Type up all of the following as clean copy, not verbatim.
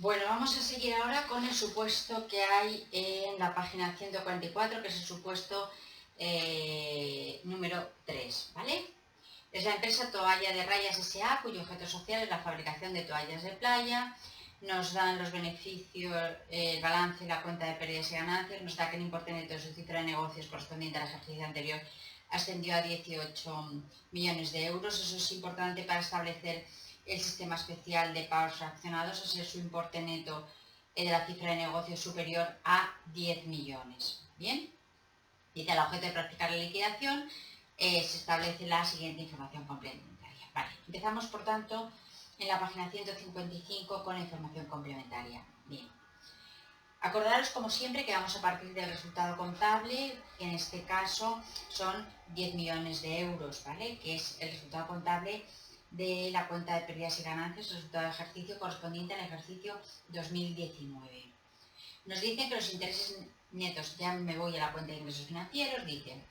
Bueno, vamos a seguir ahora con el supuesto que hay en la página 144, que es el supuesto número 3, ¿vale? Es la empresa Toalla de Rayas S.A., cuyo objeto social es la fabricación de toallas de playa. Nos dan los beneficios, el balance, la cuenta de pérdidas y ganancias. Nos da que el importe neto de su cifra de negocios correspondiente al ejercicio anterior ascendió a 18 millones de euros. Eso es importante para establecer el sistema especial de pagos fraccionados, es su importe neto de la cifra de negocios superior a 10 millones. Bien, dice al objeto de practicar la liquidación, se establece la siguiente información complementaria. Vale, empezamos por tanto en la página 155 con la información complementaria. Bien. Acordaros como siempre que vamos a partir del resultado contable, que en este caso son 10 millones de euros, ¿vale? Que es el resultado contable de la cuenta de pérdidas y ganancias, resultado de ejercicio correspondiente al ejercicio 2019. Nos dicen que los intereses netos, ya me voy a la cuenta de ingresos financieros, dicen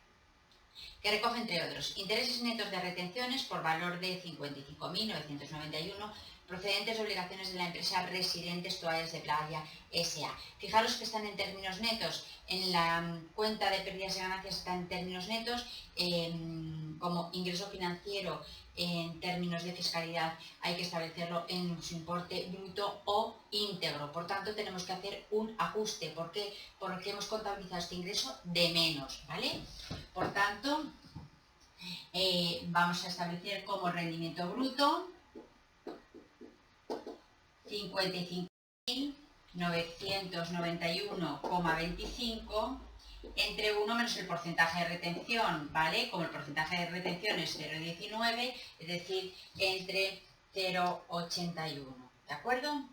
que recoge entre otros intereses netos de retenciones por valor de 55.991 procedentes de obligaciones de la empresa Residentes Toallas de Playa S.A. Fijaros que están en términos netos, en la cuenta de pérdidas y ganancias está en términos netos, como ingreso financiero en términos de fiscalidad hay que establecerlo en su importe bruto o íntegro. Por tanto, tenemos que hacer un ajuste. ¿Por qué? Porque hemos contabilizado este ingreso de menos, ¿vale? Por tanto, vamos a establecer como rendimiento bruto 55.991,25 entre 1 menos el porcentaje de retención, ¿vale? Como el porcentaje de retención es 0,19, es decir, entre 0,81, ¿de acuerdo?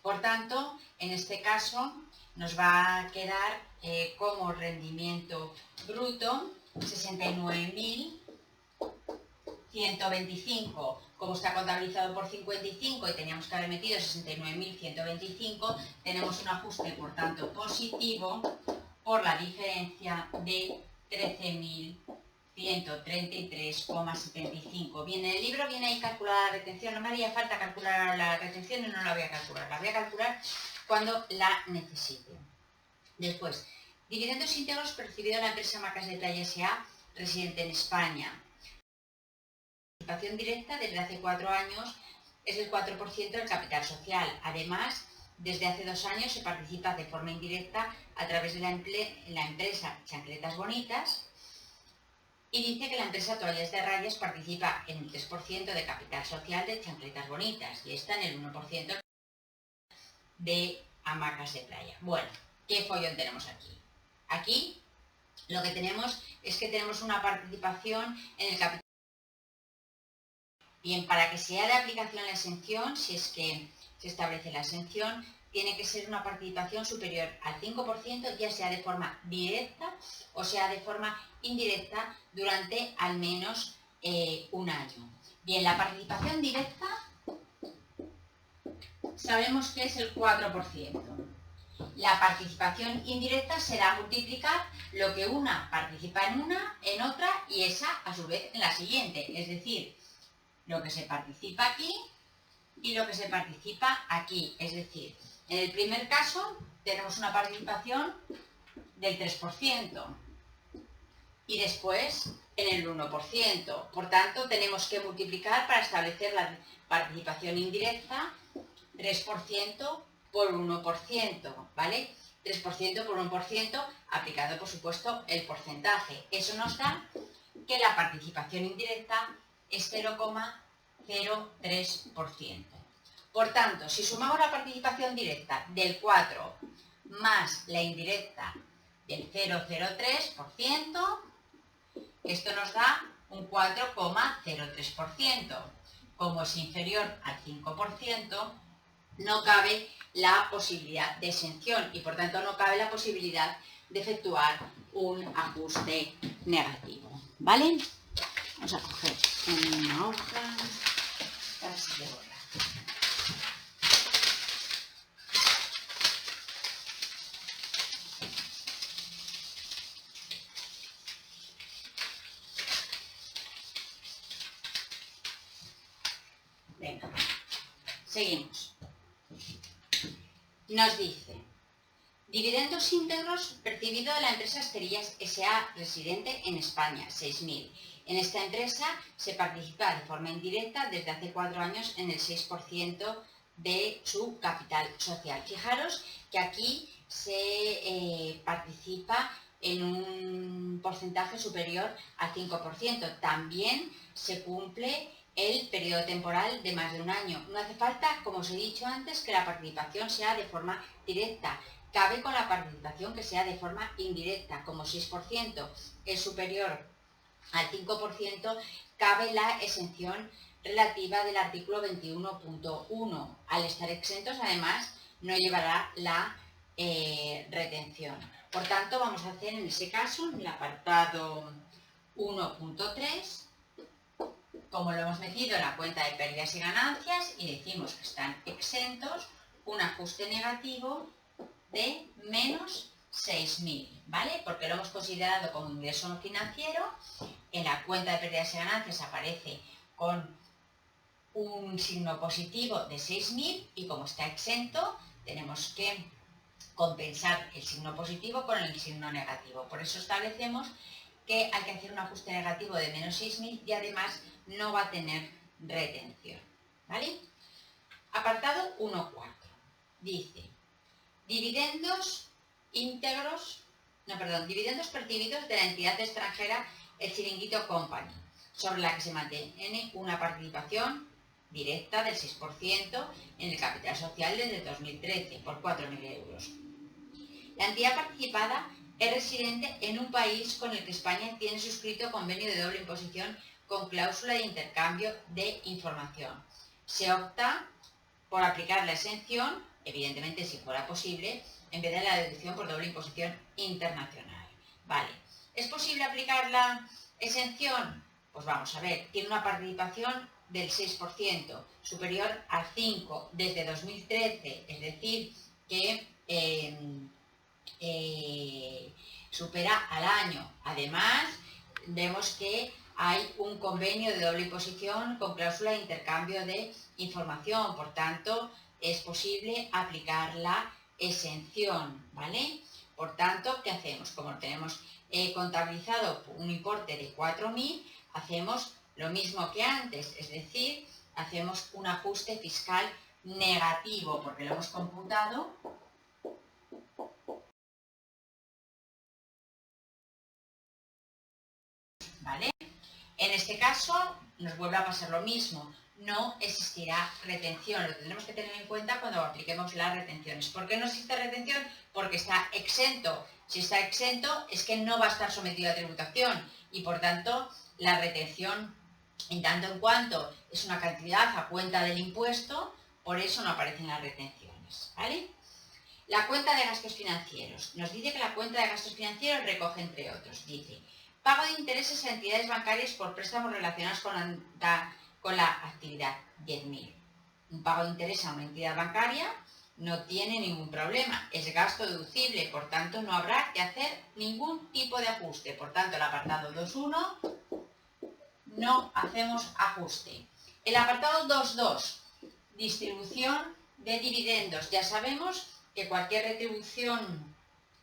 Por tanto, en este caso nos va a quedar como rendimiento bruto 69.125, como está contabilizado por 55 y teníamos que haber metido 69.125, tenemos un ajuste por tanto positivo por la diferencia de 13.133,75. Bien, en el libro viene ahí calculada la retención, no me haría falta calcular la retención y no la voy a calcular, la voy a calcular cuando la necesite. Después, dividendos íntegros percibidos en la empresa Macas de Playa S.A., residente en España. La participación directa desde hace 4 años es el 4% del capital social. Además, desde hace 2 años se participa de forma indirecta a través de la empresa Chancletas Bonitas, y dice que la empresa Toallas de Rayas participa en el 3% de capital social de Chancletas Bonitas y está en el 1% de Hamacas de Playa. Bueno, ¿qué follón tenemos aquí? Aquí lo que tenemos es que tenemos una participación en el capital. Bien, para que sea de aplicación la exención, si es que se establece la exención, tiene que ser una participación superior al 5%, ya sea de forma directa o sea de forma indirecta durante al menos un año. Bien, la participación directa sabemos que es el 4%. La participación indirecta será multiplicar lo que una participa en otra y esa a su vez en la siguiente, es decir, lo que se participa aquí y lo que se participa aquí. Es decir, en el primer caso tenemos una participación del 3% y después en el 1%. Por tanto, tenemos que multiplicar para establecer la participación indirecta 3% por 1%, ¿vale? 3% por 1% aplicado, por supuesto, el porcentaje. Eso nos da que la participación indirecta es 0,03%. Por tanto, si sumamos la participación directa del 4 más la indirecta del 0,03%, esto nos da un 4,03%. Como es inferior al 5%, no cabe la posibilidad de exención y por tanto no cabe la posibilidad de efectuar un ajuste negativo, ¿vale? Vamos a coger una hoja, casi de borrar. Venga, seguimos. nos dice: dividendos íntegros percibidos de la empresa Esterillas S.A. residente en España, 6.000. En esta empresa se participa de forma indirecta desde hace 4 años en el 6% de su capital social. Fijaros que aquí se participa en un porcentaje superior al 5%. También se cumple el periodo temporal de más de un año. No hace falta, como os he dicho antes, que la participación sea de forma directa. Cabe con la participación que sea de forma indirecta. Como 6% es superior al 5%, cabe la exención relativa del artículo 21.1. Al estar exentos, además, no llevará la retención. Por tanto, vamos a hacer en ese caso, en el apartado 1.3, como lo hemos metido en la cuenta de pérdidas y ganancias y decimos que están exentos, un ajuste negativo de menos 6.000, ¿vale? Porque lo hemos considerado como ingreso financiero. En la cuenta de pérdidas y ganancias aparece con un signo positivo de 6.000 y como está exento, tenemos que compensar el signo positivo con el signo negativo. Por eso establecemos que hay que hacer un ajuste negativo de menos 6.000 y además no va a tener retención, ¿vale? Apartado 1.4. Dice: dividendos percibidos de la entidad extranjera El Chiringuito Company, sobre la que se mantiene una participación directa del 6% en el capital social desde 2013 por 4.000 euros. La entidad participada es residente en un país con el que España tiene suscrito convenio de doble imposición con cláusula de intercambio de información. Se opta por aplicar la exención, evidentemente si fuera posible, en vez de la deducción por doble imposición internacional. Vale, ¿es posible aplicar la exención? Pues vamos a ver, tiene una participación del 6%, superior al 5% desde 2013, es decir, que supera al año. Además, vemos que hay un convenio de doble imposición con cláusula de intercambio de información, por tanto, es posible aplicar la exención, ¿vale? Por tanto, ¿qué hacemos? Como tenemos contabilizado un importe de 4.000, hacemos lo mismo que antes, es decir, hacemos un ajuste fiscal negativo, porque lo hemos computado ¿vale? En este caso nos vuelve a pasar lo mismo, no existirá retención, lo tendremos que tener en cuenta cuando apliquemos las retenciones. ¿Por qué no existe retención? Porque está exento. Si está exento es que no va a estar sometido a tributación y por tanto la retención, en tanto en cuanto es una cantidad a cuenta del impuesto, por eso no aparecen las retenciones, ¿vale? La cuenta de gastos financieros. Nos dice que la cuenta de gastos financieros recoge, entre otros, dice: pago de intereses a entidades bancarias por préstamos relacionados con la actividad, 10.000. Un pago de interés a una entidad bancaria no tiene ningún problema, es gasto deducible, por tanto no habrá que hacer ningún tipo de ajuste. Por tanto, el apartado 2.1 no hacemos ajuste. El apartado 2.2, distribución de dividendos. Ya sabemos que cualquier retribución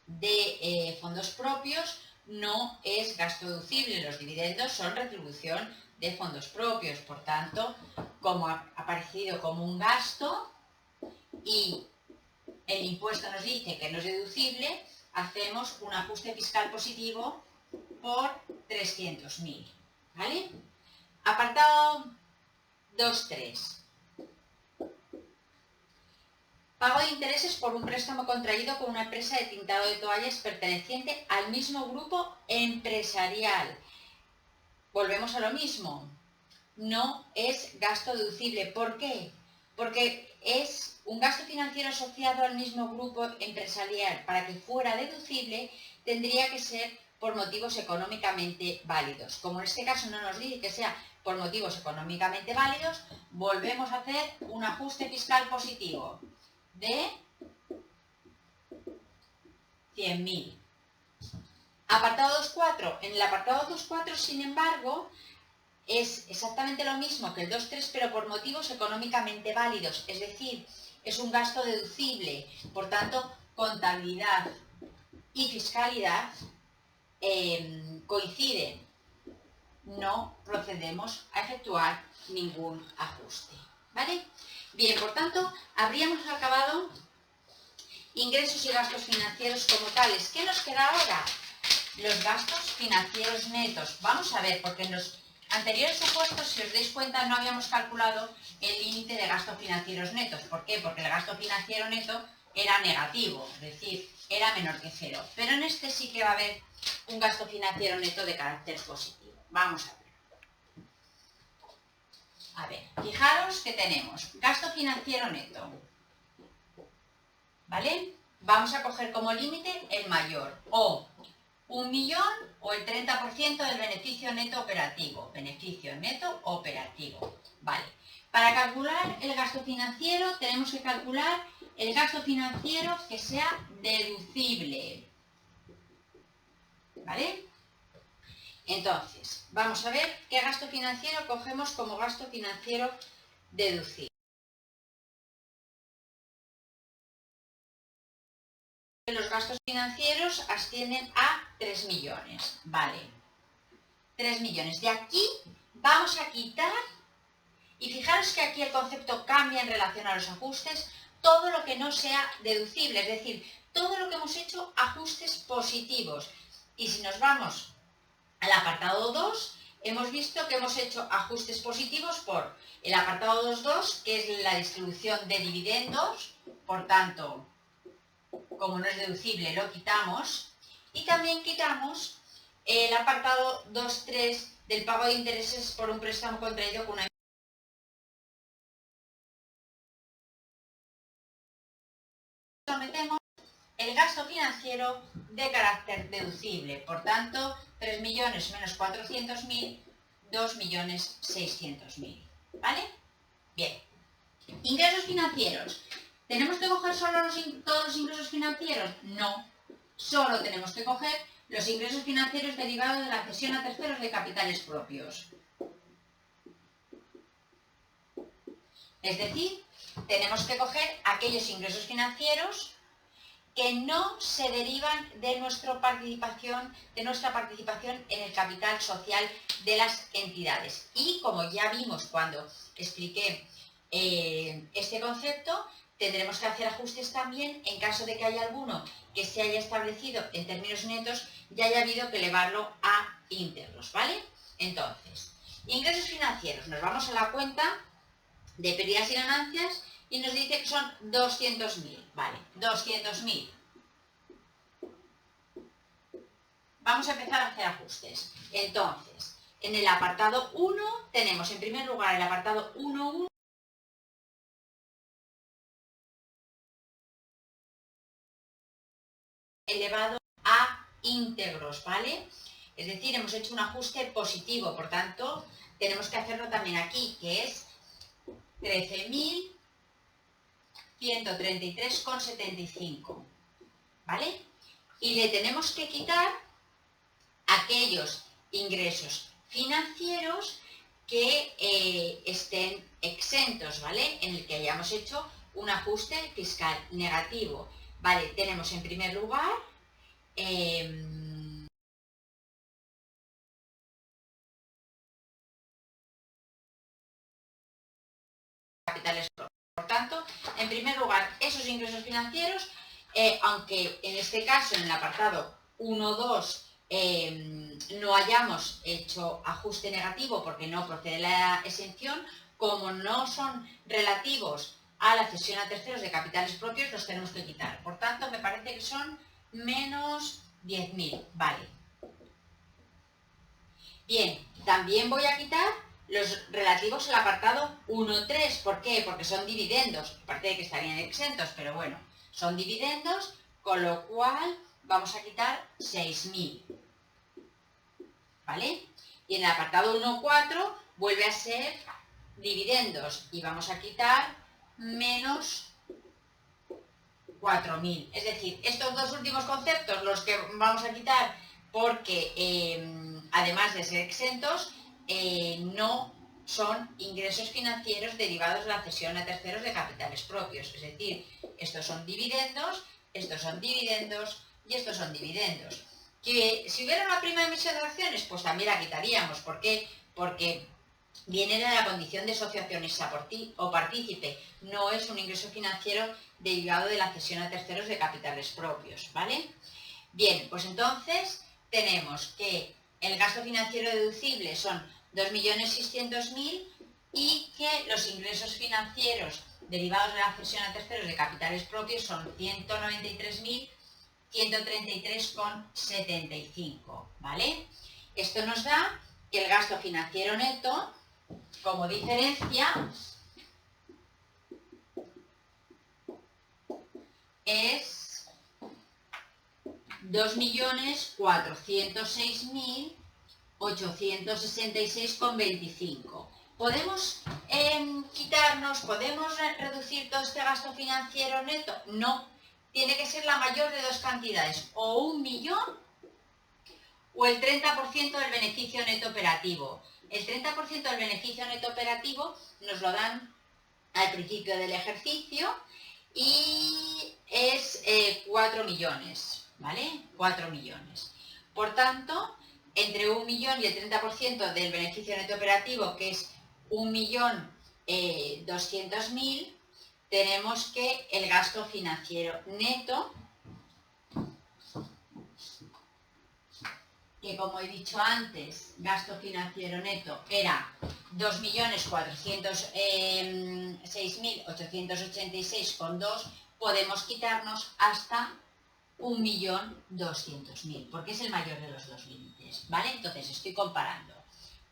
de fondos propios no es gasto deducible, los dividendos son retribución de fondos propios, por tanto, como ha aparecido como un gasto y el impuesto nos dice que no es deducible, hacemos un ajuste fiscal positivo por 300.000, ¿vale? Apartado 2.3. Pago de intereses por un préstamo contraído con una empresa de tintado de toallas perteneciente al mismo grupo empresarial. Volvemos a lo mismo. No es gasto deducible. ¿Por qué? Porque es un gasto financiero asociado al mismo grupo empresarial. Para que fuera deducible, tendría que ser por motivos económicamente válidos. Como en este caso no nos dice que sea por motivos económicamente válidos, volvemos a hacer un ajuste fiscal positivo de 100.000. Apartado 2.4. En el apartado 2.4, sin embargo, es exactamente lo mismo que el 2.3, pero por motivos económicamente válidos. Es decir, es un gasto deducible. Por tanto, contabilidad y fiscalidad coinciden. No procedemos a efectuar ningún ajuste, ¿vale? Bien, por tanto, habríamos acabado ingresos y gastos financieros como tales. ¿Qué nos queda ahora? Los gastos financieros netos. Vamos a ver, porque en los anteriores supuestos, si os dais cuenta, no habíamos calculado el límite de gastos financieros netos. ¿Por qué? Porque el gasto financiero neto era negativo, es decir, era menor que cero. Pero en este sí que va a haber un gasto financiero neto de carácter positivo. Vamos a ver. A ver, fijaros que tenemos gasto financiero neto, ¿vale? Vamos a coger como límite el mayor, o 1 millón o el 30% del beneficio neto operativo. Beneficio neto operativo, ¿vale? Para calcular el gasto financiero tenemos que calcular el gasto financiero que sea deducible, ¿vale? Entonces, vamos a ver qué gasto financiero cogemos como gasto financiero deducible. Los gastos financieros ascienden a 3 millones, ¿vale? 3 millones. De aquí vamos a quitar, y fijaros que aquí el concepto cambia en relación a los ajustes, todo lo que no sea deducible, es decir, todo lo que hemos hecho ajustes positivos. Y si nos vamos al apartado 2, hemos visto que hemos hecho ajustes positivos por el apartado 2.2, que es la distribución de dividendos, por tanto, como no es deducible, lo quitamos. Y también quitamos el apartado 2.3 del pago de intereses por un préstamo contraído con una... Sometemos el gasto financiero de carácter deducible. Por tanto, 3 millones menos 400.000, 2.600.000. ¿Vale? Bien. Ingresos financieros. ¿Tenemos que coger solo todos los ingresos financieros? No. Solo tenemos que coger los ingresos financieros derivados de la cesión a terceros de capitales propios. Es decir, tenemos que coger aquellos ingresos financieros que no se derivan de nuestra participación en el capital social de las entidades. Y como ya vimos cuando expliqué este concepto, tendremos que hacer ajustes también en caso de que haya alguno que se haya establecido en términos netos y haya habido que elevarlo a íntegros, ¿vale? Entonces, ingresos financieros. Nos vamos a la cuenta de pérdidas y ganancias y nos dice que son 200.000, ¿vale? 200.000. Vamos a empezar a hacer ajustes. Entonces, en el apartado 1 tenemos en primer lugar el apartado 1.1, elevado a íntegros, ¿vale? Es decir, hemos hecho un ajuste positivo, por tanto, tenemos que hacerlo también aquí, que es 13.133,75, ¿vale? Y le tenemos que quitar aquellos ingresos financieros que estén exentos, ¿vale? En el que hayamos hecho un ajuste fiscal negativo. Vale, tenemos en primer lugar capitales propios. Por tanto, en primer lugar, esos ingresos financieros, aunque en este caso, en el apartado 1.2, no hayamos hecho ajuste negativo porque no procede la exención, como no son relativos a la cesión a terceros de capitales propios, los tenemos que quitar. Por tanto, me parece que son menos 10.000, vale. Bien, también voy a quitar los relativos al apartado 1.3. ¿Por qué? Porque son dividendos. Aparte de que estarían exentos, pero bueno, son dividendos, con lo cual vamos a quitar 6.000. ¿Vale? Y en el apartado 1.4 vuelve a ser dividendos y vamos a quitar menos 4.000. Es decir, estos dos últimos conceptos los que vamos a quitar porque además de ser exentos, no son ingresos financieros derivados de la cesión a terceros de capitales propios. propios. Es decir, estos son dividendos, estos son dividendos y estos son dividendos. Que si hubiera una prima emisión de acciones, pues también la quitaríamos. ¿Por qué? Porque viene de la condición de socio accionista o partícipe. No es un ingreso financiero derivado de la cesión a terceros de capitales propios, ¿vale? Bien, pues entonces tenemos que el gasto financiero deducible son 2.600.000 y que los ingresos financieros derivados de la cesión a terceros de capitales propios son 193.133,75, ¿vale? Esto nos da que el gasto financiero neto, como diferencia, es 2.406.866,25. ¿Podemos quitarnos, podemos reducir todo este gasto financiero neto? No, tiene que ser la mayor de dos cantidades, o 1 millón o el 30% del beneficio neto operativo. El 30% del beneficio neto operativo nos lo dan al principio del ejercicio y es 4 millones, ¿vale? 4 millones. Por tanto, entre 1 millón y el 30% del beneficio neto operativo, que es 1.200.000, tenemos que el gasto financiero neto, que como he dicho antes, gasto financiero neto era 2.406.886,2, podemos quitarnos hasta 1.200.000, porque es el mayor de los dos límites, ¿vale? Entonces estoy comparando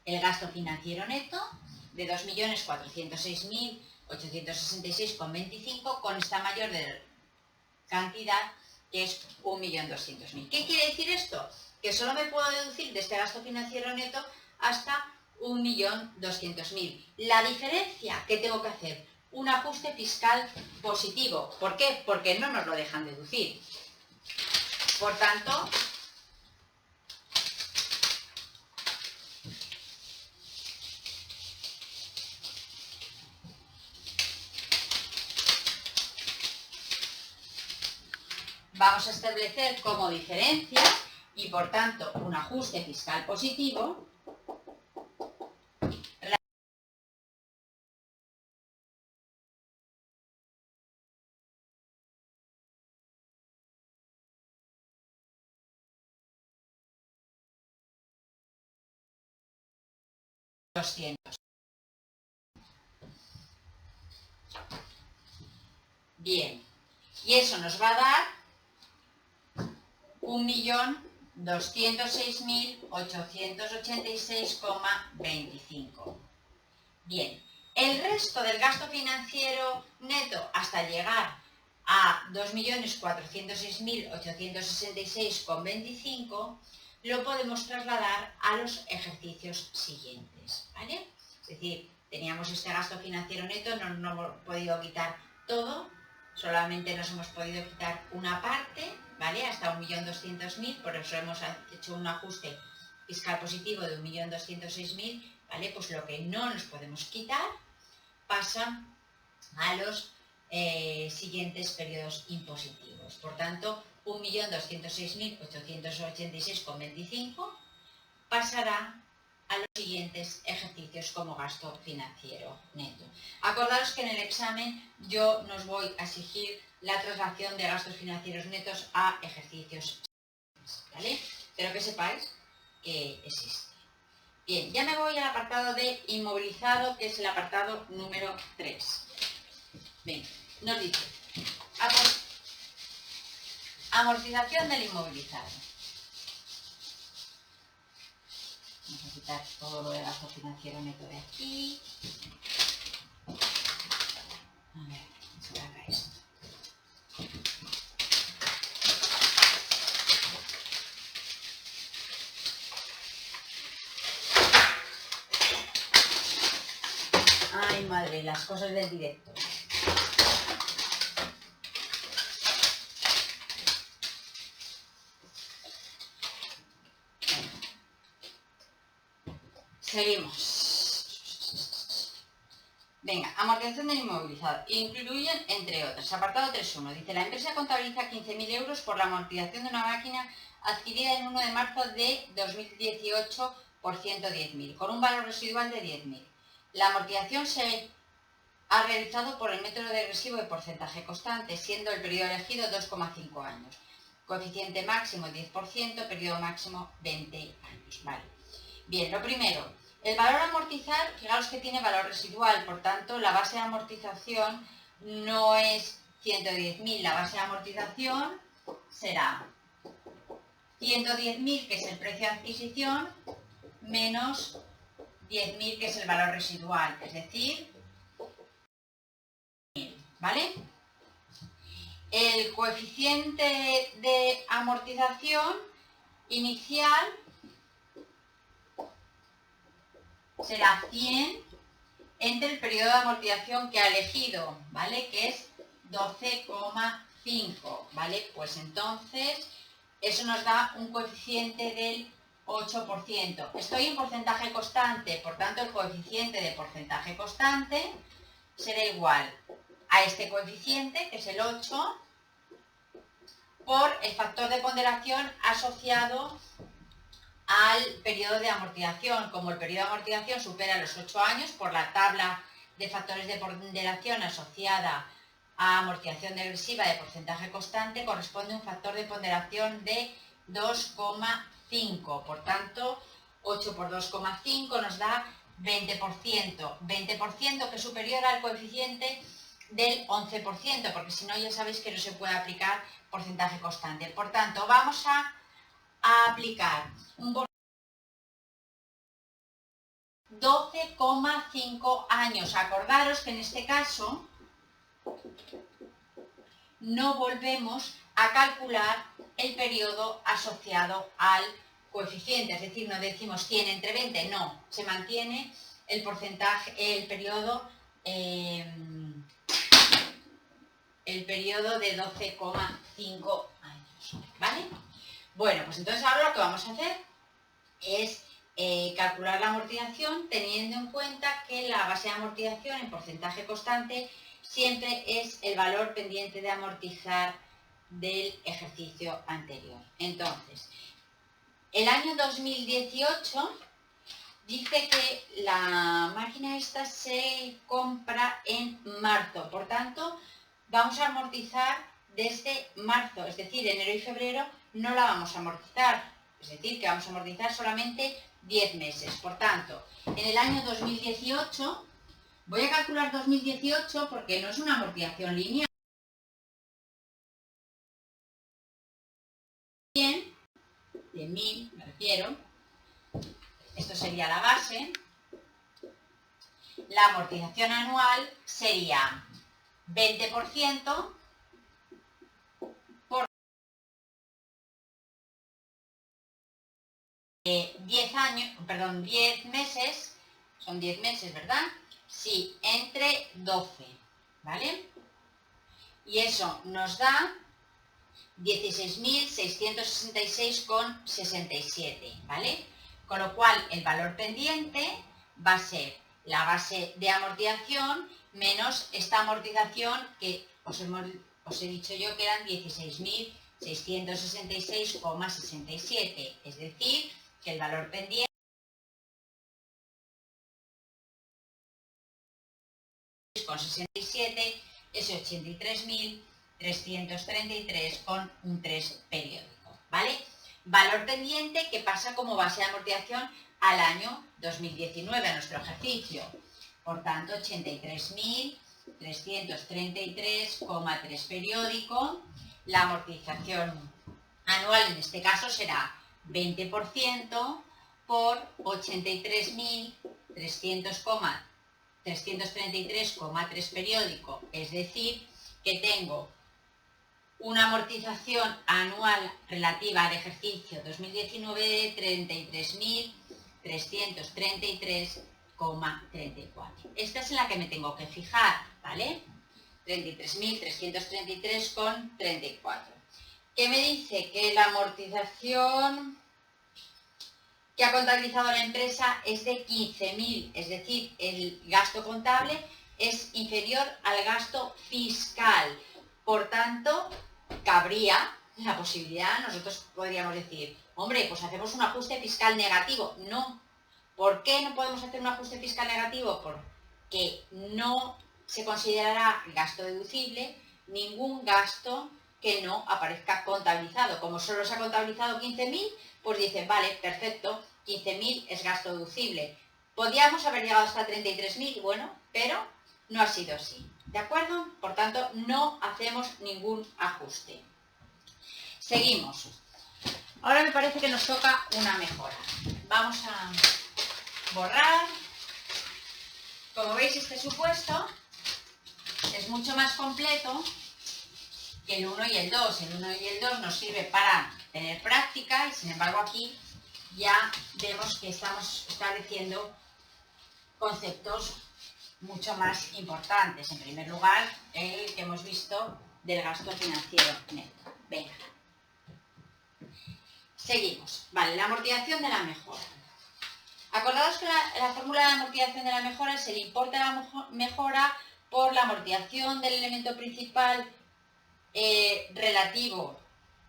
el gasto financiero neto de 2.406.866,25 con esta mayor de cantidad, que es 1.200.000. ¿Qué quiere decir esto? Que solo me puedo deducir de este gasto financiero neto hasta 1.200.000. La diferencia que tengo que hacer, un ajuste fiscal positivo. ¿Por qué? Porque no nos lo dejan deducir. Por tanto, vamos a establecer como diferencia y por tanto un ajuste fiscal positivo de 200. Bien, y eso nos va a dar 1.206.886,25. Bien, el resto del gasto financiero neto hasta llegar a 2.406.866,25 lo podemos trasladar a los ejercicios siguientes, ¿vale? Es decir, teníamos este gasto financiero neto, no hemos podido quitar todo, solamente nos hemos podido quitar una parte, ¿vale? Hasta 1.200.000, por eso hemos hecho un ajuste fiscal positivo de 1.206.000, ¿vale? Pues lo que no nos podemos quitar pasa a los siguientes periodos impositivos. Por tanto, 1.206.886,25 pasará a los siguientes ejercicios como gasto financiero neto. Acordaros que en el examen yo nos voy a exigir la traslación de gastos financieros netos a ejercicios, ¿vale? Pero que sepáis que existe. Bien, ya me voy al apartado de inmovilizado, que es el apartado número 3. Bien, nos dice amortización del inmovilizado. Vamos a quitar todo lo de gasto financiero neto de aquí. A ver, se haga esto. Ay, madre, las cosas del directo. Seguimos. Venga, amortización del inmovilizado. Incluyen, entre otras, apartado 3.1. Dice, la empresa contabiliza 15.000 euros por la amortización de una máquina adquirida el 1 de marzo de 2018 por 110.000, con un valor residual de 10.000. La amortización se ha realizado por el método regresivo de porcentaje constante, siendo el periodo elegido 2,5 años. Coeficiente máximo 10%, periodo máximo 20 años. Vale. Bien, lo primero, el valor a amortizar, fijaros que tiene valor residual, por tanto, la base de amortización no es 110.000, la base de amortización será 110.000, que es el precio de adquisición, menos 10.000, que es el valor residual, es decir, ¿vale? El coeficiente de amortización inicial será 100 entre el periodo de amortización que ha elegido, ¿vale? Que es 12,5, ¿vale? Pues entonces eso nos da un coeficiente del 8%. Estoy en porcentaje constante, por tanto el coeficiente de porcentaje constante será igual a este coeficiente, que es el 8, por el factor de ponderación asociado al periodo de amortización. Como el periodo de amortización supera los 8 años, por la tabla de factores de ponderación asociada a amortización regresiva de porcentaje constante, corresponde un factor de ponderación de 2,5. Por tanto, 8 por 2,5 nos da 20%. 20% que es superior al coeficiente del 11%, porque si no ya sabéis que no se puede aplicar porcentaje constante. Por tanto, vamos a aplicar un 12,5 años. Acordaros que en este caso no volvemos a calcular el periodo asociado al coeficiente, es decir, no decimos 100 entre 20, no, se mantiene el porcentaje, el periodo de 12,5 años, ¿vale? Bueno, pues entonces ahora lo que vamos a hacer es calcular la amortización teniendo en cuenta que la base de amortización en porcentaje constante siempre es el valor pendiente de amortizar del ejercicio anterior. Entonces, el año 2018 dice que la máquina esta se compra en marzo, por tanto, vamos a amortizar desde marzo, es decir, enero y febrero no la vamos a amortizar, es decir, que vamos a amortizar solamente 10 meses. Por tanto, en el año 2018, voy a calcular 2018 porque no es una amortización lineal. De 1000, me refiero, esto sería la base. La amortización anual sería 20% por 10 meses, son 10 meses, ¿verdad? Sí, entre 12, ¿vale? Y eso nos da 16.666,67, ¿vale? Con lo cual el valor pendiente va a ser la base de amortización menos esta amortización que os he dicho yo que eran 16.666,67, es decir, que el valor pendiente con 67 es 83.333 con un 3 periódico, ¿vale? Valor pendiente que pasa como base de amortización al año 2019, a nuestro ejercicio. Por tanto, 83.333,3 periódico. La amortización anual en este caso será 20% por 83.333,3 periódico, es decir, que tengo una amortización anual relativa al ejercicio 2019 de 33.333,34. Esta es en la que me tengo que fijar, ¿vale? 33.333,34. ¿Qué me dice? Que la amortización que ha contabilizado la empresa es de 15.000, es decir, el gasto contable es inferior al gasto fiscal. Por tanto, cabría la posibilidad, nosotros podríamos decir, hombre, pues hacemos un ajuste fiscal negativo. No. ¿Por qué no podemos hacer un ajuste fiscal negativo? Porque no se considerará gasto deducible ningún gasto que no aparezca contabilizado. Como solo se ha contabilizado 15.000, pues dicen, vale, perfecto, 15.000 es gasto deducible. Podríamos haber llegado hasta 33.000, bueno, pero no ha sido así. ¿De acuerdo? Por tanto, no hacemos ningún ajuste. Seguimos. Ahora me parece que nos toca una mejora. Vamos a borrar. Como veis, este supuesto es mucho más completo que el 1 y el 2. El 1 y el 2 nos sirve para tener práctica y, sin embargo, aquí ya vemos que estamos estableciendo conceptos mucho más importantes. En primer lugar, el que hemos visto del gasto financiero neto. Venga. Seguimos. Vale, la amortización de la mejora. Acordaos que la fórmula de amortización de la mejora es el importe de la mejora por la amortización del elemento principal relativo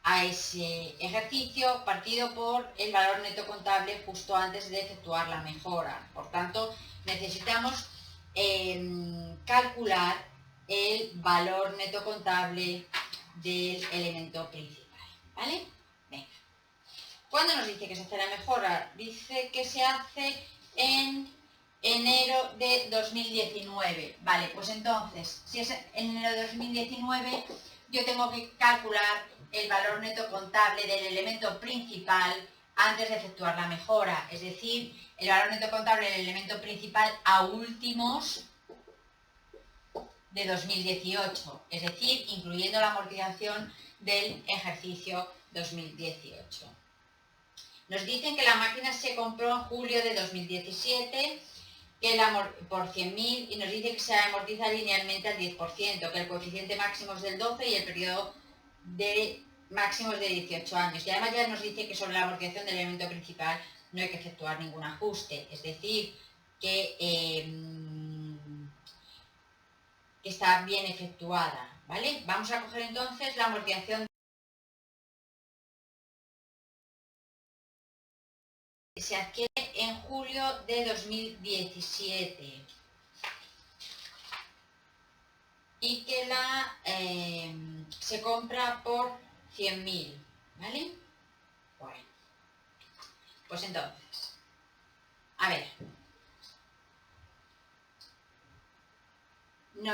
a ese ejercicio partido por el valor neto contable justo antes de efectuar la mejora. Por tanto, necesitamos calcular el valor neto contable del elemento principal. ¿Vale? Venga. ¿Cuándo nos dice que se hace la mejora? Dice que se hace en enero de 2019. Vale, pues entonces, si es en enero de 2019, yo tengo que calcular el valor neto contable del elemento principal antes de efectuar la mejora. Es decir, el valor neto contable del elemento principal a últimos de 2018. Es decir, incluyendo la amortización del ejercicio 2018. Nos dicen que la máquina se compró en julio de 2017 por 100.000 y nos dice que se amortiza linealmente al 10%, que el coeficiente máximo es del 12 y el periodo de máximo es de 18 años. Y además ya nos dice que sobre la amortización del elemento principal no hay que efectuar ningún ajuste, es decir, que está bien efectuada, ¿vale? Vamos a coger entonces la amortización. Se adquiere en julio de 2017 y que se compra por 100.000, ¿vale? Bueno, pues entonces, a ver, no,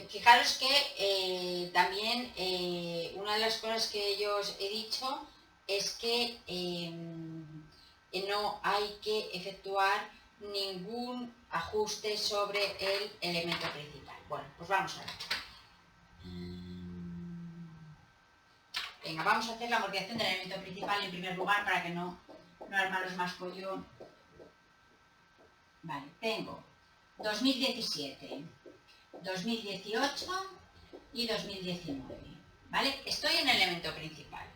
fijaros que también una de las cosas que yo os he dicho es que no hay que efectuar ningún ajuste sobre el elemento principal. Bueno, pues vamos a ver. Venga, vamos a hacer la amortización del elemento principal en primer lugar para que no armaros más pollo. Vale, tengo 2017, 2018 y 2019. ¿Vale? Estoy en el elemento principal.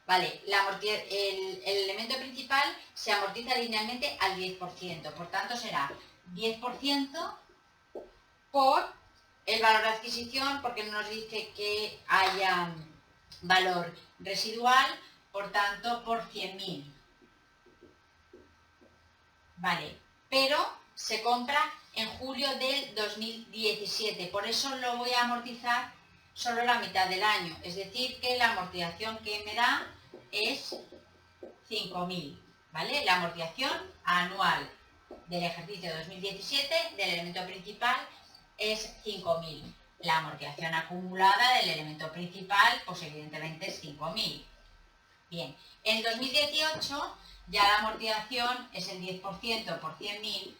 Vale, el elemento principal se amortiza linealmente al 10%, por tanto será 10% por el valor de adquisición, porque no nos dice que haya valor residual, por tanto por 100.000. Vale, pero se compra en julio del 2017, por eso lo voy a amortizar solo la mitad del año, es decir que la amortización que me da es 5.000, ¿vale? La amortización anual del ejercicio 2017 del elemento principal es 5.000. La amortización acumulada del elemento principal, pues evidentemente es 5.000. Bien, en 2018 ya la amortización es el 10% por 100.000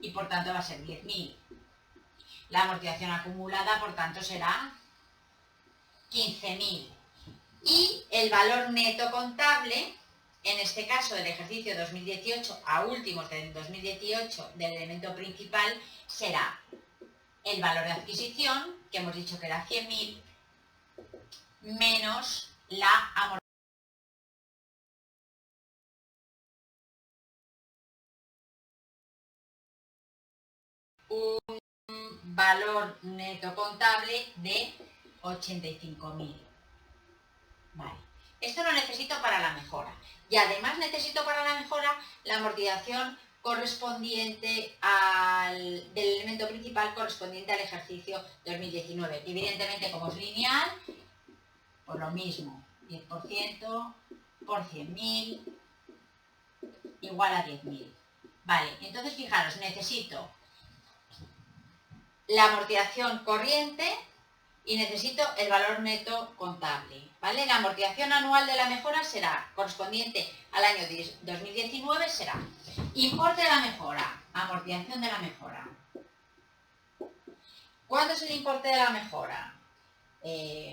y por tanto va a ser 10.000. La amortización acumulada, por tanto, será 15.000. Y el valor neto contable, en este caso del ejercicio 2018 a últimos del 2018 del elemento principal, será el valor de adquisición, que hemos dicho que era 100.000, menos la amortización valor neto contable de 85.000. Vale. Esto lo necesito para la mejora. Y además necesito para la mejora la amortización correspondiente del elemento principal correspondiente al ejercicio 2019. Evidentemente, como es lineal, pues lo mismo. 10% por 100.000 igual a 10.000. Vale, entonces fijaros, necesito la amortización corriente y necesito el valor neto contable, ¿vale? La amortización anual de la mejora será, correspondiente al año 2019, será importe de la mejora, amortización de la mejora. ¿Cuánto es el importe de la mejora?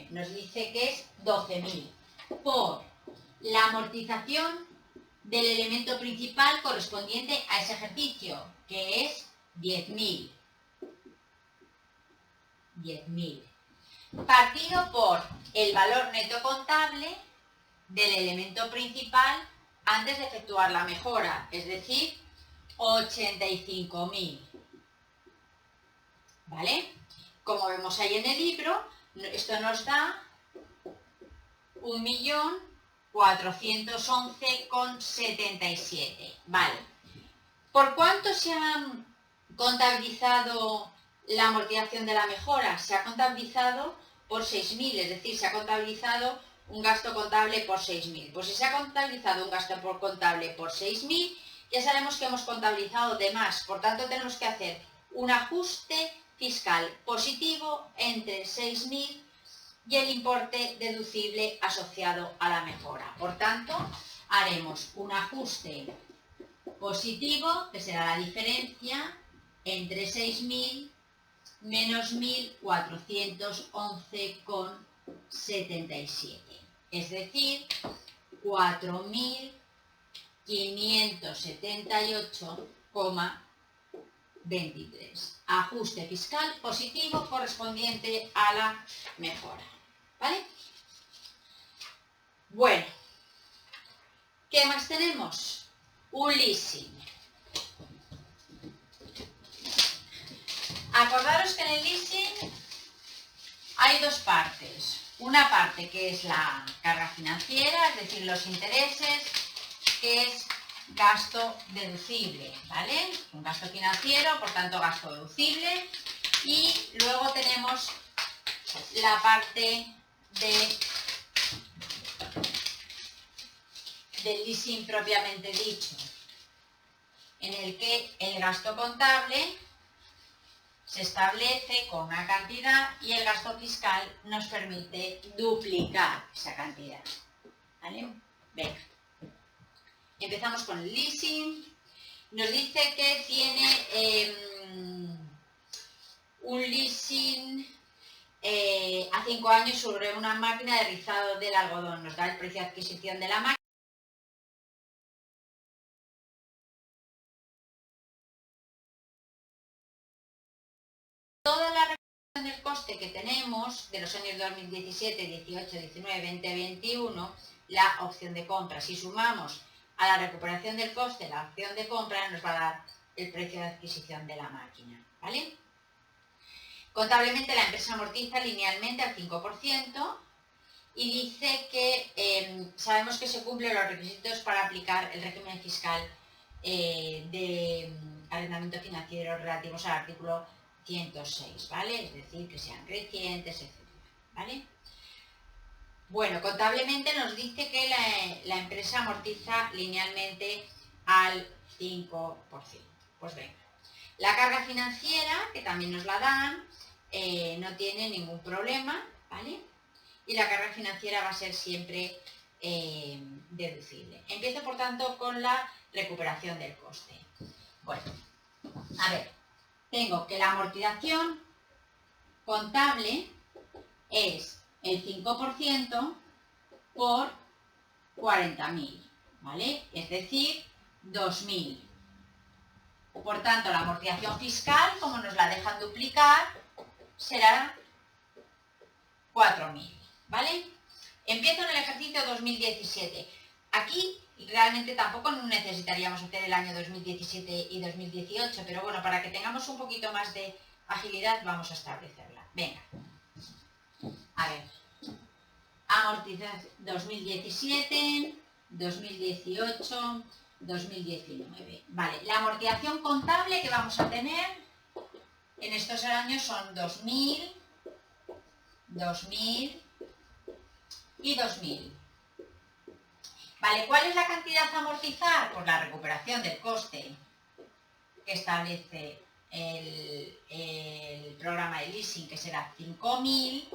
Nos dice que es 12.000 por la amortización del elemento principal correspondiente a ese ejercicio, que es 10.000. 10.000. Partido por el valor neto contable del elemento principal antes de efectuar la mejora, es decir, 85.000. ¿Vale? Como vemos ahí en el libro, esto nos da 1.411,77. Vale. ¿Por cuánto se ha contabilizado la amortización de la mejora? Se ha contabilizado por 6.000, es decir, se ha contabilizado un gasto contable por 6.000. Pues si se ha contabilizado un gasto contable por 6.000, ya sabemos que hemos contabilizado de más. Por tanto, tenemos que hacer un ajuste fiscal positivo entre 6.000 y el importe deducible asociado a la mejora. Por tanto, haremos un ajuste positivo, que será la diferencia entre 6.000 menos 1.411,77. Es decir, 4.578,23. Ajuste fiscal positivo correspondiente a la mejora. ¿Vale? Bueno, ¿qué más tenemos? Un leasing. Acordaros que en el leasing hay dos partes. Una parte que es la carga financiera, es decir, los intereses, que es gasto deducible, ¿vale? Un gasto financiero, por tanto gasto deducible. Y luego tenemos la parte del leasing propiamente dicho, en el que el gasto contable se establece con una cantidad y el gasto fiscal nos permite duplicar esa cantidad. ¿Vale? Venga. Empezamos con el leasing. Nos dice que tiene un leasing a 5 años sobre una máquina de rizado del algodón. Nos da el precio de adquisición de la máquina. Toda la recuperación del coste que tenemos de los años 2017, 18, 19, 20, 21, la opción de compra. Si sumamos a la recuperación del coste la opción de compra, nos va a dar el precio de adquisición de la máquina. ¿Vale? Contablemente la empresa amortiza linealmente al 5% y dice que sabemos que se cumplen los requisitos para aplicar el régimen fiscal de arrendamiento financiero relativos al artículo 106, ¿vale? Es decir, que sean crecientes, etc. ¿Vale? Bueno, contablemente nos dice que la empresa amortiza linealmente al 5%. Pues venga. La carga financiera, que también nos la dan, no tiene ningún problema, ¿vale? Y la carga financiera va a ser siempre deducible. Empiezo, por tanto, con la recuperación del coste. Bueno, a ver, tengo que la amortización contable es el 5% por 40.000, ¿vale? Es decir, 2.000. Por tanto, la amortización fiscal, como nos la dejan duplicar, será 4.000, ¿vale? Empiezo en el ejercicio 2017. Aquí realmente tampoco necesitaríamos hacer el año 2017 y 2018, pero bueno, para que tengamos un poquito más de agilidad vamos a establecerla. Venga. A ver. Amortización 2017, 2018, 2019. Vale, la amortización contable que vamos a tener en estos años son 2000, 2000 y 2000. Vale, ¿cuál es la cantidad a amortizar? Pues la recuperación del coste que establece el programa de leasing, que será 5.000,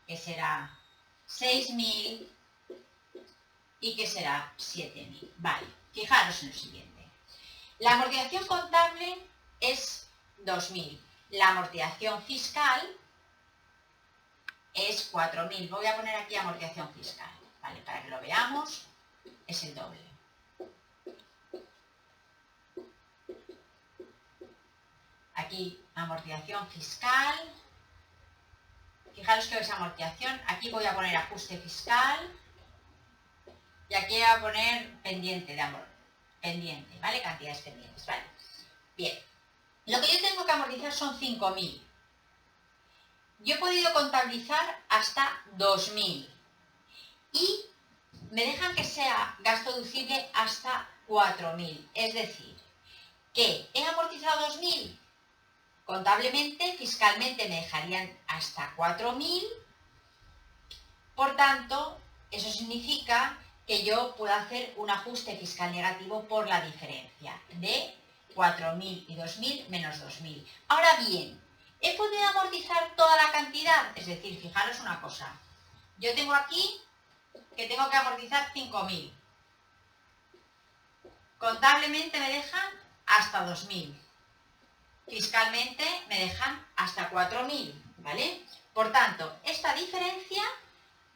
que será 6.000 y que será 7.000. Vale, fijaros en lo siguiente. La amortización contable es 2.000. La amortización fiscal es 4.000. Voy a poner aquí amortización fiscal, ¿vale? Para que lo veamos, es el doble. Aquí, amortización fiscal. Fijaros que es amortización. Aquí voy a poner ajuste fiscal. Y aquí voy a poner pendiente de amor. Pendiente, ¿vale? Cantidades pendientes, ¿vale? Bien. Lo que yo tengo que amortizar son 5.000. Yo he podido contabilizar hasta 2.000. Y me dejan que sea gasto deducible hasta 4.000. Es decir, que he amortizado 2.000. Contablemente, fiscalmente me dejarían hasta 4.000. Por tanto, eso significa que yo puedo hacer un ajuste fiscal negativo por la diferencia de 4.000 y 2.000 menos 2.000. Ahora bien, ¿he podido amortizar toda la cantidad? Es decir, fijaros una cosa. Yo tengo aquí que tengo que amortizar 5.000. Contablemente me dejan hasta 2.000. Fiscalmente me dejan hasta 4.000, ¿vale? Por tanto, esta diferencia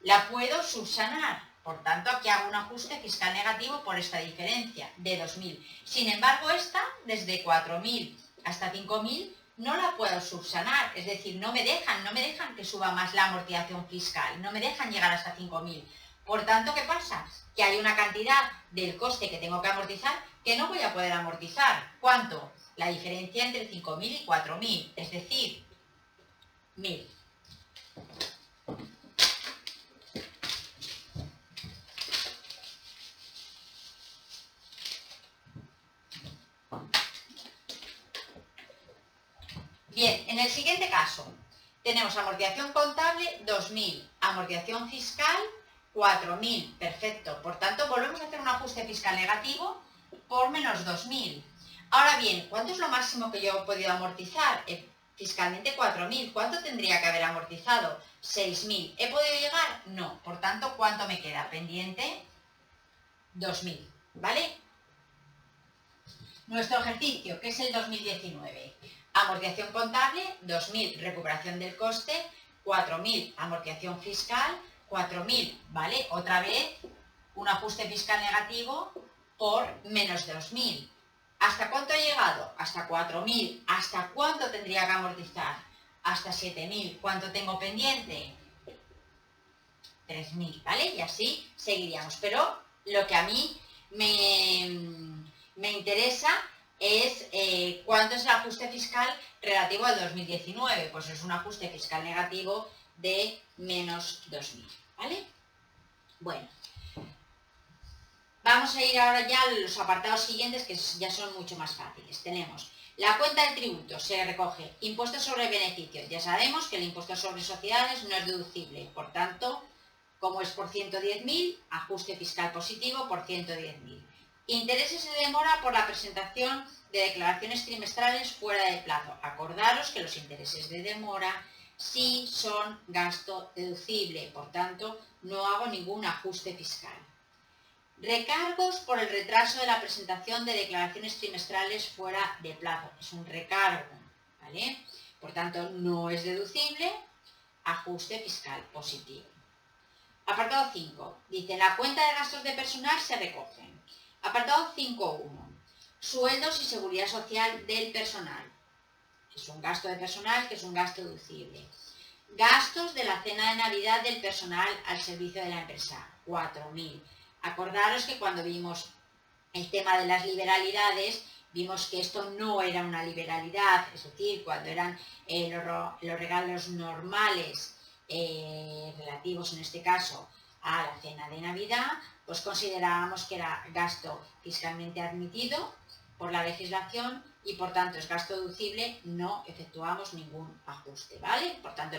la puedo subsanar. Por tanto, aquí hago un ajuste fiscal negativo por esta diferencia de 2.000. Sin embargo, esta, desde 4.000 hasta 5.000, no la puedo subsanar. Es decir, no me dejan que suba más la amortización fiscal. No me dejan llegar hasta 5.000. Por tanto, ¿qué pasa? Que hay una cantidad del coste que tengo que amortizar que no voy a poder amortizar. ¿Cuánto? La diferencia entre 5.000 y 4.000, es decir, 1.000. Bien, en el siguiente caso, tenemos amortización contable 2.000, amortización fiscal 4.000, perfecto. Por tanto, volvemos a hacer un ajuste fiscal negativo por menos 2.000. Ahora bien, ¿cuánto es lo máximo que yo he podido amortizar? Fiscalmente 4.000. ¿Cuánto tendría que haber amortizado? 6.000. ¿He podido llegar? No. Por tanto, ¿cuánto me queda pendiente? 2.000. ¿Vale? Nuestro ejercicio, que es el 2019. Amortización contable, 2.000. Recuperación del coste, 4.000. Amortización fiscal, 4.000. ¿Vale? Otra vez, un ajuste fiscal negativo por menos 2.000. ¿Hasta cuánto he llegado? Hasta 4.000. ¿Hasta cuánto tendría que amortizar? Hasta 7.000. ¿Cuánto tengo pendiente? 3.000, ¿vale? Y así seguiríamos. Pero lo que a mí me interesa es cuánto es el ajuste fiscal relativo al 2019. Pues es un ajuste fiscal negativo de menos 2.000, ¿vale? Bueno. Vamos a ir ahora ya a los apartados siguientes, que ya son mucho más fáciles. Tenemos la cuenta de tributos, se recoge impuesto sobre beneficios. Ya sabemos que el impuesto sobre sociedades no es deducible. Por tanto, como es por 110.000, ajuste fiscal positivo por 110.000. Intereses de demora por la presentación de declaraciones trimestrales fuera de plazo. Acordaros que los intereses de demora sí son gasto deducible. Por tanto, no hago ningún ajuste fiscal. Recargos por el retraso de la presentación de declaraciones trimestrales fuera de plazo. Es un recargo, ¿vale? Por tanto, no es deducible, ajuste fiscal positivo. Apartado 5. Dice, la cuenta de gastos de personal se recogen. Apartado 5.1. Sueldos y seguridad social del personal. Es un gasto de personal que es un gasto deducible. Gastos de la cena de Navidad del personal al servicio de la empresa. 4.000. Acordaros que cuando vimos el tema de las liberalidades, vimos que esto no era una liberalidad, es decir, cuando eran los regalos normales relativos en este caso a la cena de Navidad, pues considerábamos que era gasto fiscalmente admitido por la legislación y por tanto es gasto deducible, no efectuamos ningún ajuste, ¿vale? Por tanto,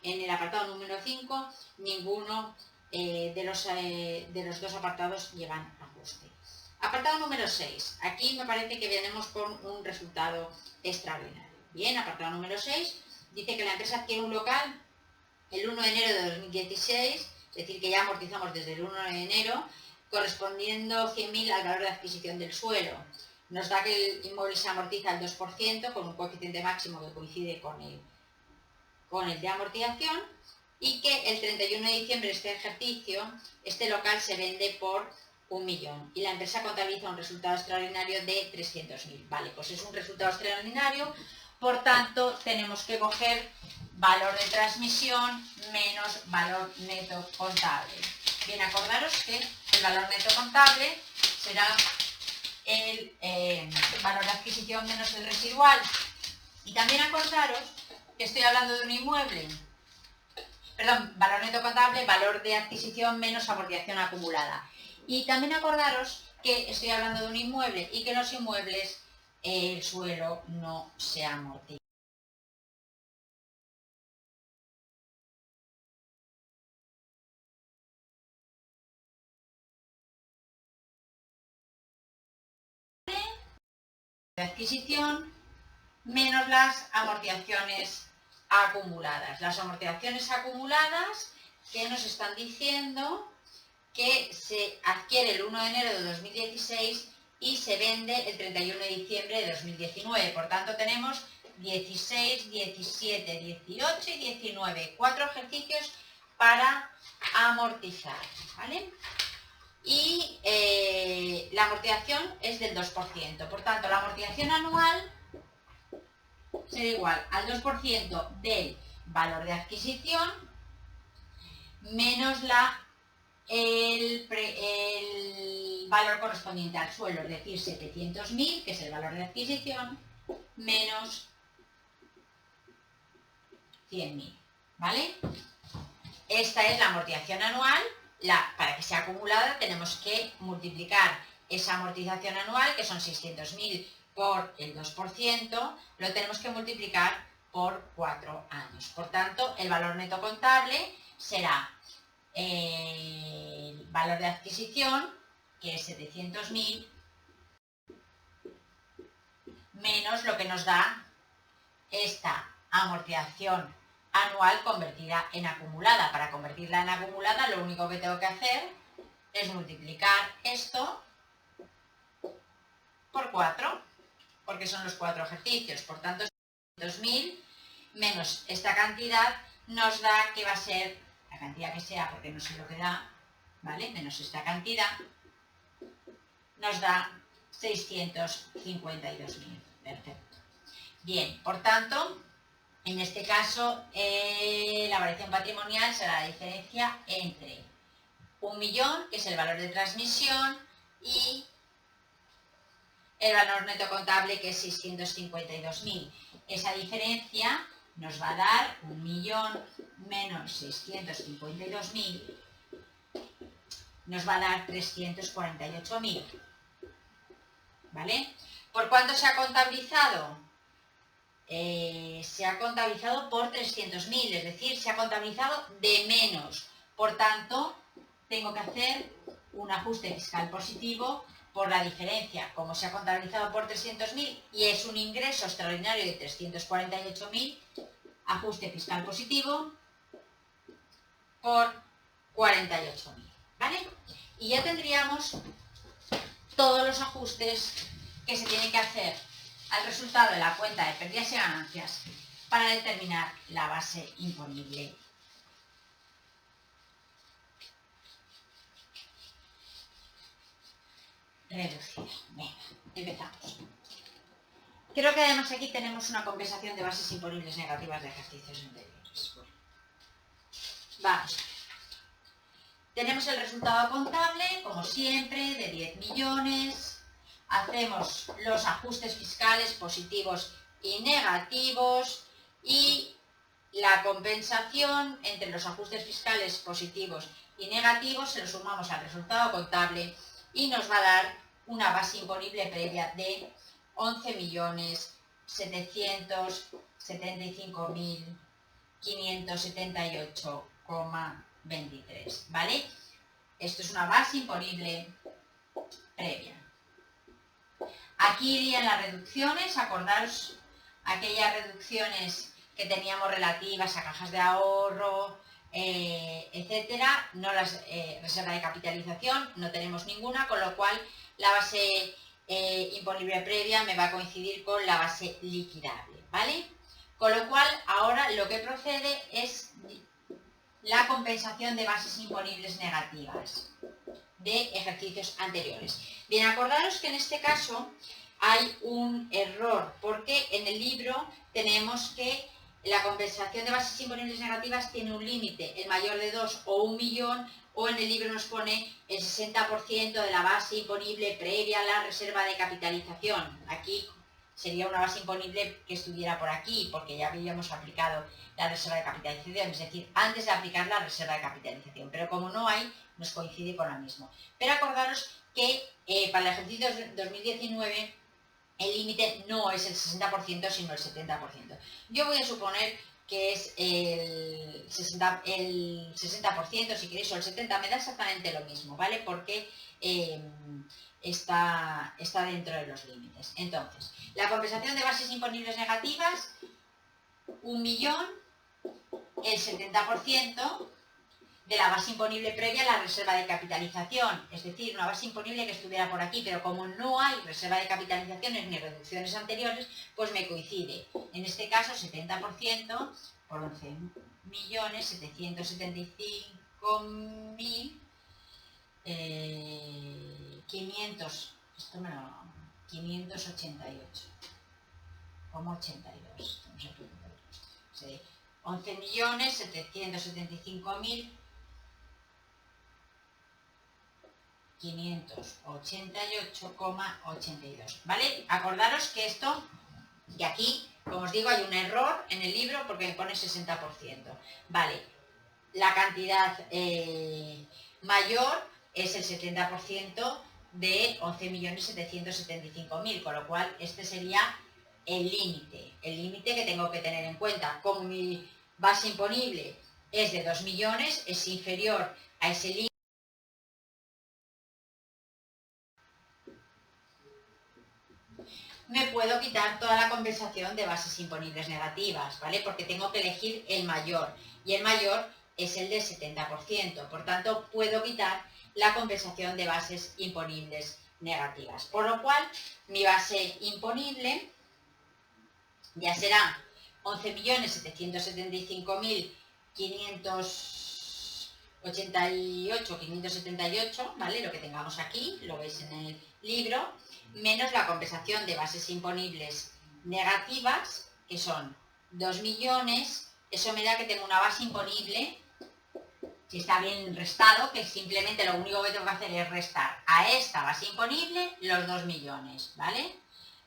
en el apartado número 5, ninguno de los dos apartados llevan ajuste. Apartado número 6. Aquí me parece que venimos con un resultado extraordinario. Bien, apartado número 6 dice que la empresa adquiere un local el 1 de enero de 2016, es decir, que ya amortizamos desde el 1 de enero, correspondiendo 100.000 al valor de adquisición del suelo. Nos da que el inmueble se amortiza al 2%, con un coeficiente máximo que coincide con el de amortización, y que el 31 de diciembre de este ejercicio, este local se vende por 1 millón y la empresa contabiliza un resultado extraordinario de 300.000. Vale, pues es un resultado extraordinario, por tanto tenemos que coger valor de transmisión menos valor neto contable. Bien, acordaros que el valor neto contable será el valor de adquisición menos el residual. Y también acordaros que estoy hablando de un inmueble. Perdón, valor neto contable, valor de adquisición menos amortización acumulada. Y también acordaros que estoy hablando de un inmueble y que en los inmuebles el suelo no se amortiza. De adquisición menos las amortizaciones acumuladas. Las amortizaciones acumuladas que nos están diciendo que se adquiere el 1 de enero de 2016 y se vende el 31 de diciembre de 2019. Por tanto, tenemos 16, 17, 18 y 19. 4 ejercicios para amortizar, ¿vale? Y la amortización es del 2%. Por tanto, la amortización anual será igual al 2% del valor de adquisición menos el valor correspondiente al suelo, es decir, 700.000, que es el valor de adquisición, menos 100.000, ¿vale? Esta es la amortización anual. Para que sea acumulada tenemos que multiplicar esa amortización anual, que son 600.000 por el 2%, lo tenemos que multiplicar por 4 años. Por tanto, el valor neto contable será el valor de adquisición, que es 700.000, menos lo que nos da esta amortización anual convertida en acumulada. Para convertirla en acumulada, lo único que tengo que hacer es multiplicar esto por 4, porque son los 4 ejercicios. Por tanto, 2.000 menos esta cantidad nos da que va a ser la cantidad que sea, porque no sé lo que da, ¿vale? Menos esta cantidad nos da 652.000. Perfecto. Bien, por tanto, en este caso, la variación patrimonial será la diferencia entre 1 millón, que es el valor de transmisión, y el valor neto contable, que es 652.000. Esa diferencia nos va a dar 1 millón menos 652.000, nos va a dar 348.000. ¿Vale? ¿Por cuánto se ha contabilizado? Se ha contabilizado por 300.000, es decir, se ha contabilizado de menos. Por tanto, tengo que hacer un ajuste fiscal positivo por la diferencia. Como se ha contabilizado por 300.000 y es un ingreso extraordinario de 348.000, ajuste fiscal positivo por 48.000, ¿vale? Y ya tendríamos todos los ajustes que se tienen que hacer al resultado de la cuenta de pérdidas y ganancias para determinar la base imponible. Reducida. Venga, empezamos. Creo que además aquí tenemos una compensación de bases imponibles negativas de ejercicios anteriores. Bueno, vamos. Tenemos el resultado contable, como siempre, de 10 millones hacemos los ajustes fiscales positivos y negativos y la compensación entre los ajustes fiscales positivos y negativos se lo sumamos al resultado contable y nos va a dar una base imponible previa de 11.775.578,23, ¿vale? Esto es una base imponible previa. Aquí irían las reducciones, acordaros aquellas reducciones que teníamos relativas a cajas de ahorro, etcétera, no las reserva de capitalización, no tenemos ninguna, con lo cual la base imponible previa me va a coincidir con la base liquidable, ¿vale? Con lo cual ahora lo que procede es la compensación de bases imponibles negativas de ejercicios anteriores. Bien, acordaros que en este caso hay un error, porque en el libro tenemos que la compensación de bases imponibles negativas tiene un límite, el mayor de 2 o 1 millón, o en el libro nos pone el 60% de la base imponible previa a la reserva de capitalización. Aquí sería una base imponible que estuviera por aquí, porque ya habíamos aplicado la reserva de capitalización, es decir, antes de aplicar la reserva de capitalización, pero como no hay, nos coincide con lo mismo. Pero acordaros que para el ejercicio 2019 el límite no es el 60%, sino el 70%. Yo voy a suponer que es el 60%, si queréis, o el 70%, me da exactamente lo mismo, ¿vale? Porque está dentro de los límites. Entonces, la compensación de bases imponibles negativas, 1 millón, el 70% de la base imponible previa a la reserva de capitalización, es decir, una base imponible que estuviera por aquí, pero como no hay reserva de capitalizaciones ni reducciones anteriores, pues me coincide. En este caso, 70% por 11.775.500, esto me lo... 588,82, no sé qué, 11.775.588,82, ¿vale? Acordaros que esto, y aquí, como os digo, hay un error en el libro porque me pone 60%, ¿vale? La cantidad mayor es el 70% de 11.775.000, con lo cual este sería el límite que tengo que tener en cuenta. Como mi base imponible es de 2 millones, es inferior a ese límite. Me puedo quitar toda la compensación de bases imponibles negativas, ¿vale? Porque tengo que elegir el mayor, y el mayor es el del 70%, por tanto puedo quitar la compensación de bases imponibles negativas, por lo cual mi base imponible ya será 11.775.588, ¿vale? Lo que tengamos aquí, lo veis en el libro, menos la compensación de bases imponibles negativas, que son 2 millones, eso me da que tengo una base imponible, si está bien restado, que simplemente lo único que tengo que hacer es restar a esta base imponible los 2 millones, ¿vale?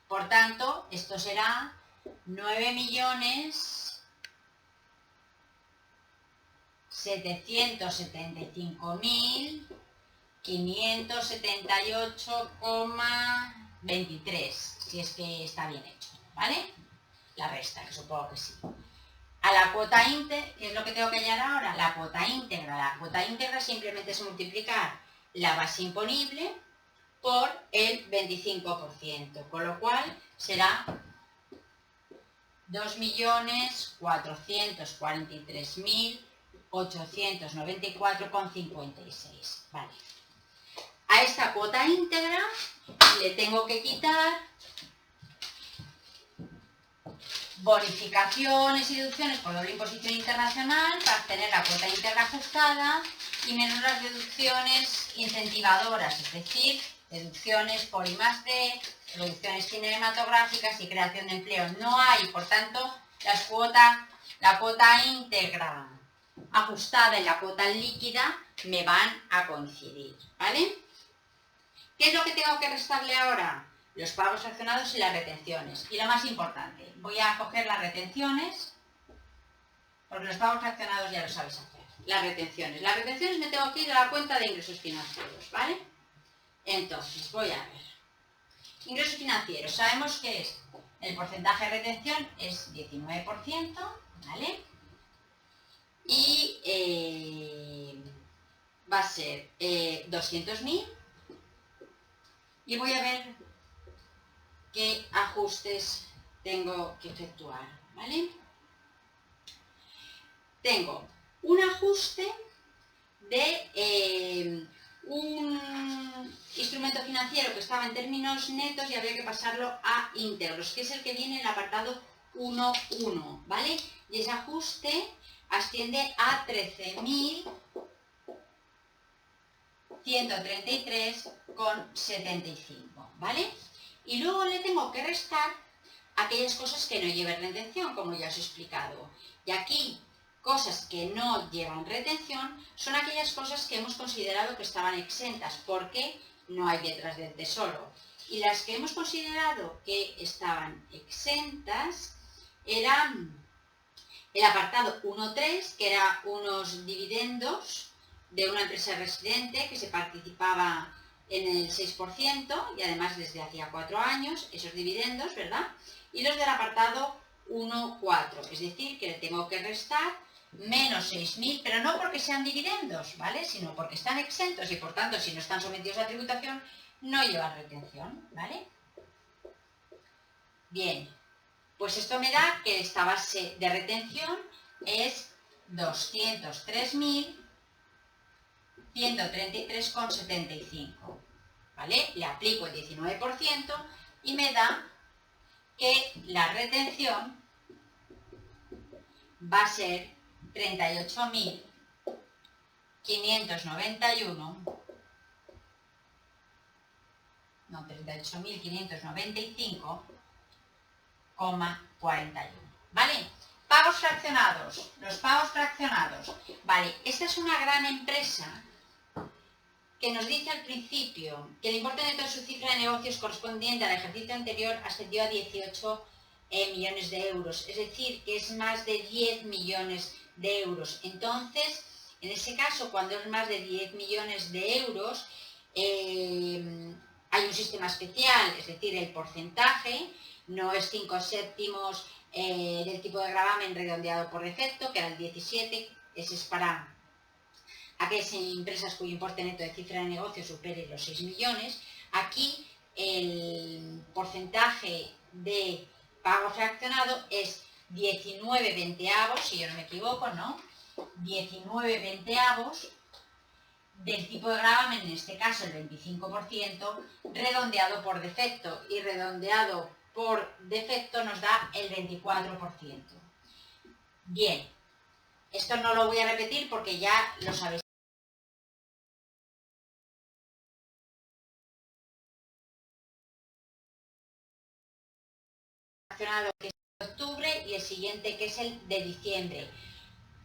Por tanto, esto será 9.775.578,23, si es que está bien hecho, ¿vale? La resta, que supongo que sí. A la cuota íntegra, ¿qué es lo que tengo que hallar ahora? La cuota íntegra. La cuota íntegra simplemente es multiplicar la base imponible por el 25%, con lo cual será 2.443.894,56. Vale. A esta cuota íntegra le tengo que quitar bonificaciones y deducciones por doble imposición internacional para obtener la cuota íntegra ajustada y menos las deducciones incentivadoras, es decir, deducciones por I+D, deducciones cinematográficas y creación de empleo. No hay, por tanto, la cuota íntegra ajustada y la cuota líquida me van a coincidir, ¿vale? ¿Qué es lo que tengo que restarle ahora? los pagos fraccionados y las retenciones. Y lo más importante, voy a coger las retenciones, porque los pagos fraccionados ya lo sabéis hacer. Las retenciones me tengo que ir a la cuenta de ingresos financieros, ¿vale? Entonces, voy a ver. Ingresos financieros, sabemos que es el porcentaje de retención es 19%, ¿vale? Y va a ser 200.000 y voy a ver qué ajustes tengo que efectuar, ¿vale? Tengo un ajuste de un instrumento financiero que estaba en términos netos y habría que pasarlo a íntegros, que es el que viene en el apartado 1.1, ¿vale? Y ese ajuste asciende a 13.133,75, ¿vale? Y luego le tengo que restar aquellas cosas que no lleven retención, como ya os he explicado. Y aquí, cosas que no llevan retención son aquellas cosas que hemos considerado que estaban exentas, porque no hay detrás del tesoro. Y las que hemos considerado que estaban exentas eran el apartado 1.3, que era unos dividendos de una empresa residente que se participaba en el 6% y además desde hacía 4 años, esos dividendos, ¿verdad? Y los del apartado 1.4, es decir, que le tengo que restar menos 6.000, pero no porque sean dividendos, ¿vale? Sino porque están exentos y por tanto, si no están sometidos a tributación, no llevan retención, ¿vale? Bien, pues esto me da que esta base de retención es 203.133,75, ¿vale? Le aplico el 19% y me da que la retención va a ser 38.595,41, ¿vale? Pagos fraccionados, los pagos fraccionados, vale, esta es una gran empresa que nos dice al principio que el importe neto de su cifra de negocios correspondiente al ejercicio anterior ascendió a 18 millones de euros, es decir, que es más de 10 millones de euros. Entonces, en ese caso, cuando es más de 10 millones de euros, hay un sistema especial, es decir, el porcentaje no es 5/7 del tipo de gravamen redondeado por defecto, que era el 17, ese es para aquellas empresas cuyo importe neto de cifra de negocio supere los 6 millones. Aquí el porcentaje de pago fraccionado es 19/20, si yo no me equivoco, ¿no? 19/20 del tipo de gravamen, en este caso el 25%, redondeado por defecto, y redondeado por defecto nos da el 24%. Bien, esto no lo voy a repetir porque ya lo sabéis. Que es de octubre y el siguiente que es el de diciembre.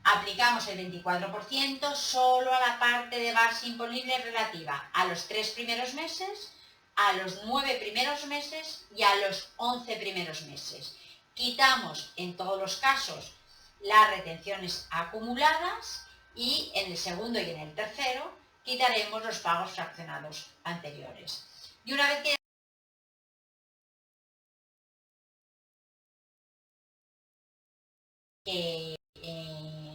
Aplicamos el 24% solo a la parte de base imponible relativa a los 3 primeros meses, a los 9 primeros meses y a los 11 primeros meses. Quitamos en todos los casos las retenciones acumuladas y en el segundo y en el tercero quitaremos los pagos fraccionados anteriores. Y una vez que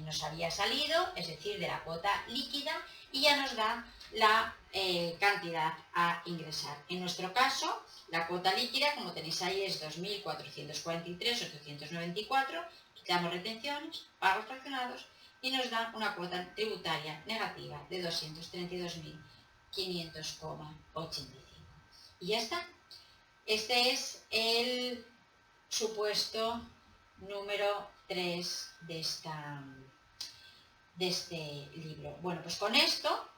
nos había salido, es decir, de la cuota líquida, y ya nos da la cantidad a ingresar. En nuestro caso, la cuota líquida, como tenéis ahí, es 2.443,894, quitamos retenciones, pagos fraccionados, y nos da una cuota tributaria negativa de 232.500,85. Y ya está. Este es el supuesto número 3 de este libro. Bueno, pues con esto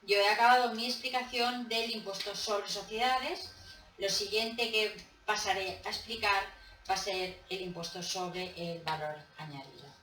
yo he acabado mi explicación del impuesto sobre sociedades. Lo siguiente que pasaré a explicar va a ser el impuesto sobre el valor añadido.